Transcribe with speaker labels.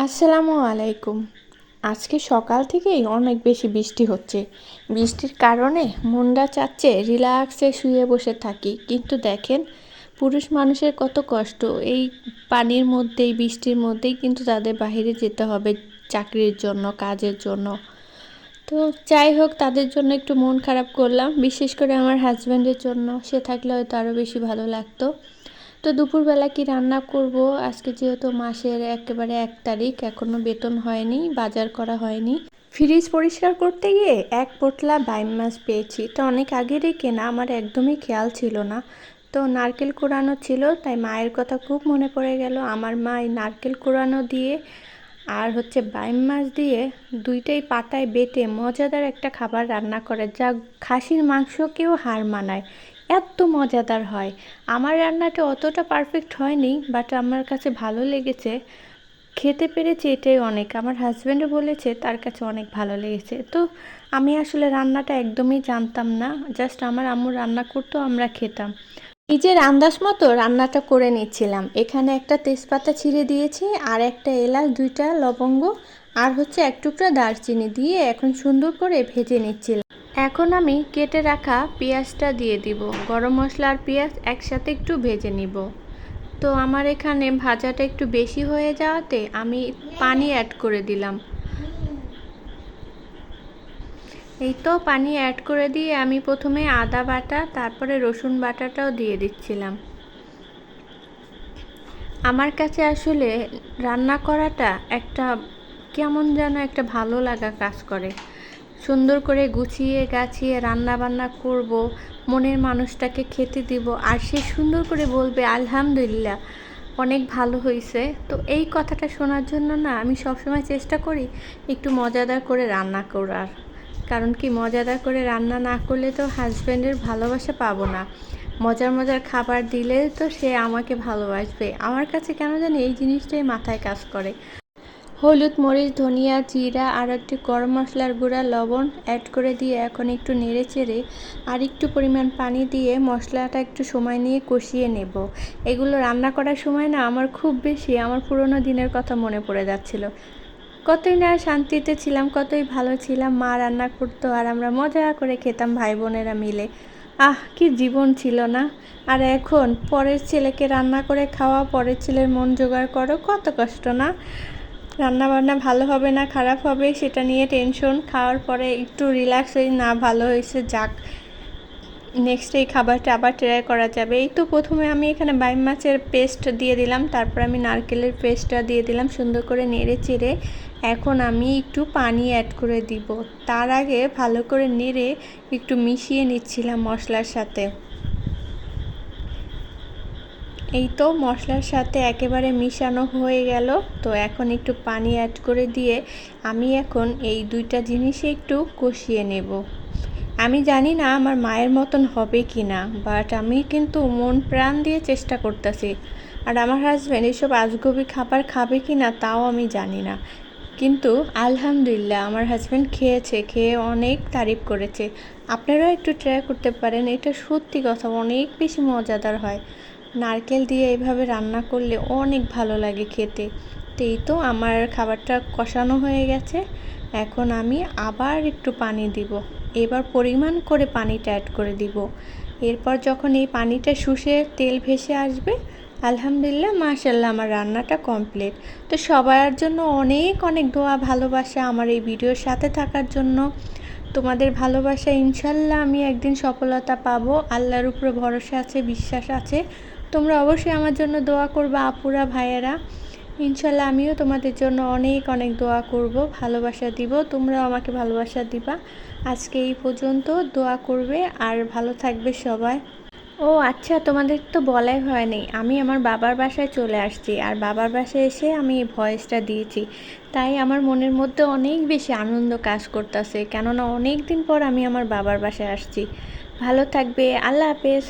Speaker 1: আসসালামু আলাইকুম। আজকে সকাল থেকেই অনেক বেশি বৃষ্টি হচ্ছে। বৃষ্টির কারণে মনটা চাচ্ছে রিল্যাক্সে শুয়ে বসে থাকি, কিন্তু দেখেন পুরুষ মানুষের কত কষ্ট। এই পানির মধ্যেই, বৃষ্টির মধ্যেই কিন্তু তাদের বাইরে যেতে হবে চাকরির জন্য, কাজের জন্য। তো যাই হোক, তাদের জন্য একটু মন খারাপ করলাম, বিশেষ করে আমার হাজব্যান্ডের জন্য। সে থাকলে হয়তো আরও বেশি ভালো লাগতো। তো দুপুরবেলা কি রান্না করব, আজকে যেহেতু মাসের একেবারে 1 তারিখ, এখনও বেতন হয়নি, বাজার করা হয়নি। ফ্রিজ পরিষ্কার করতে গিয়ে এক পোটলা বাইম মাছ পেয়েছি। এটা অনেক আগেরই কেনা, আমার একদমই খেয়াল ছিল না। তো নারকেল কুড়ানো ছিল, তাই মায়ের কথা খুব মনে পড়ে গেল। আমার মা এই নারকেল কুড়ানো দিয়ে আর বাইম মাছ দিয়ে দুইটাই পাটায় বেটে মজাদার একটা খাবার রান্না করে, যা খাসির মাংসকেও হার মানায়। এত মজাদার হয়। আমার রান্নাটা অতটা পারফেক্ট হয়নি, বাট আমার কাছে ভালো লেগেছে, খেতে পেরেছি, এটাই অনেক। আমার হাজব্যান্ডও বলেছে তার কাছে অনেক ভালো লেগেছে। তো আমি আসলে রান্নাটা একদমই জানতাম না, জাস্ট আমার আম্মু রান্না করতো, আমরা খেতাম। নিজের আন্দাজ মতো রান্নাটা করে নিচ্ছিলাম। এখানে একটা তেজপাতা ছিঁড়ে দিয়েছি, আর একটা এলাচ, 2টা লবঙ্গ, আর 1 টুকরা দারচিনি দিয়ে এখন সুন্দর করে ভেজে নিচ্ছিলাম। এখন আমি কেটে রাখা পেঁয়াজটা দিয়ে দিব। গরম মশলা আর পেঁয়াজ একসাথে একটু ভেজে নিব। তো আমার এখানে ভাজাটা একটু বেশি হয়ে যাওয়াতে আমি পানি অ্যাড করে দিলাম। এই তো পানি অ্যাড করে দিয়ে আমি প্রথমে আদা বাটা, তারপরে রসুন বাটাটাও দিয়ে দিচ্ছিলাম। আমার কাছে আসলে রান্না করাটা একটা কেমন যেন একটা ভালো লাগা কাজ করে। সুন্দর করে গুছিয়ে গাছিয়ে রান্না বান্না করব, মনের মানুষটাকে খেতে দিব, আর সে সুন্দর করে বলবে আলহামদুলিল্লাহ, অনেক ভালো হয়েছে। তো এই কথাটা শোনার জন্য না আমি সবসময় চেষ্টা করি একটু মজাদার করে রান্না করার। কারণ কি, মজাদার করে রান্না না করলে তো হাজব্যান্ডের ভালোবাসা পাবো না। মজার মজার খাবার দিলে তো সে আমাকে ভালোবাসবে। আমার কাছে কেন জানি এই জিনিসটাই মাথায় কাজ করে। হলুদ, মরিচ, ধনিয়া, জিরা আর একটু গরম মশলার গুঁড়া, লবণ অ্যাড করে দিয়ে এখন একটু নেড়ে চেড়ে আর একটু পরিমাণ পানি দিয়ে মশলাটা একটু সময় নিয়ে কষিয়ে নেব। এগুলো রান্না করার সময় না আমার খুব বেশি আমার পুরোনো দিনের কথা মনে পড়ে যাচ্ছিল। কতই না শান্তিতে ছিলাম, কতই ভালো ছিলাম। মা রান্না করতো আর আমরা মজা করে খেতাম ভাই বোনেরা মিলে। কি জীবন ছিল না? আর এখন পরের ছেলেকে রান্না করে খাওয়া, পরের ছেলের মন জোগাড় করো, কত কষ্ট না? রান্না বান্না ভালো হবে না খারাপ হবে সেটা নিয়ে টেনশন, খাওয়ার পরে একটু রিল্যাক্স হয়ে না ভালো হয়েছে যাক, নেক্সট এই খাবারটা আবার ট্রাই করা যাবে। এই তো প্রথমে আমি এখানে বাইম মাছের পেস্ট দিয়ে দিলাম, তারপর আমি নারকেলের পেস্টটা দিয়ে দিলাম, সুন্দর করে নেড়ে চেড়ে এখন আমি একটু পানি অ্যাড করে দিব। তার আগে ভালো করে নেড়ে একটু মিশিয়ে নিচ্ছিলাম মশলার সাথে। এই তো মশলার সাথে একেবারে মিশানো হয়ে গেল। তো এখন একটু পানি অ্যাড করে দিয়ে আমি এখন এই দুইটা জিনিসে একটু কষিয়ে নেব। আমি জানি না আমার মায়ের মতন হবে কি না, বাট আমি কিন্তু মন প্রাণ দিয়ে চেষ্টা করতেছি। আর আমার হাজব্যান্ড এসব আজগুবি খাবার খাবে কি না তাও আমি জানি না, কিন্তু আলহামদুলিল্লাহ আমার হাজব্যান্ড খেয়েছে, খেয়ে অনেক তারিফ করেছে। আপনারাও একটু ট্রাই করতে পারেন, এটা সত্যি কথা, অনেক বেশি মজাদার হয়। নারকেল দিয়ে এইভাবে রান্না করলে অনেক ভালো লাগে খেতে। তো এই তো আমার খাবারটা কষানো হয়ে গেছে, এখন আমি আবার একটু পানি দিব। এবার পরিমাণ করে পানিটা অ্যাড করে দিব। এরপর যখন এই পানিটা শুষে তেল ভেসে আসবে, আলহামদুলিল্লাহ মাশাআল্লাহ আমার রান্নাটা কমপ্লিট। তো সবার জন্য অনেক অনেক দোয়া ভালোবাসা আমার এই ভিডিওর সাথে থাকার জন্য। তোমাদের ভালোবাসা ইনশাল্লাহ আমি একদিন সফলতা পাবো, আল্লাহর উপরে ভরসা আছে, বিশ্বাস আছে। তোমরা অবশ্যই আমার জন্য দোয়া করবা আপুরা ভাইয়েরা। ইনশাল্লাহ আমিও তোমাদের জন্য অনেক অনেক দোয়া করব, ভালোবাসা দিব, তোমরাও আমাকে ভালোবাসা দিবা। আজকে এই পর্যন্ত, দোয়া করবে আর ভালো থাকবে সবাই। ও আচ্ছা, তোমাদের তো বলাই হয়নি, আমি আমার বাবার বাসায় চলে আসছি, আর বাবার বাসায় এসে আমি এই ভয়েসটা দিয়েছি। তাই আমার মনের মধ্যে অনেক বেশি আনন্দ কাজ করতেছে, কেননা অনেক দিন পর আমি আমার বাবার বাসায় আসছি। ভালো থাকবে, আল্লাহ হাফেজ।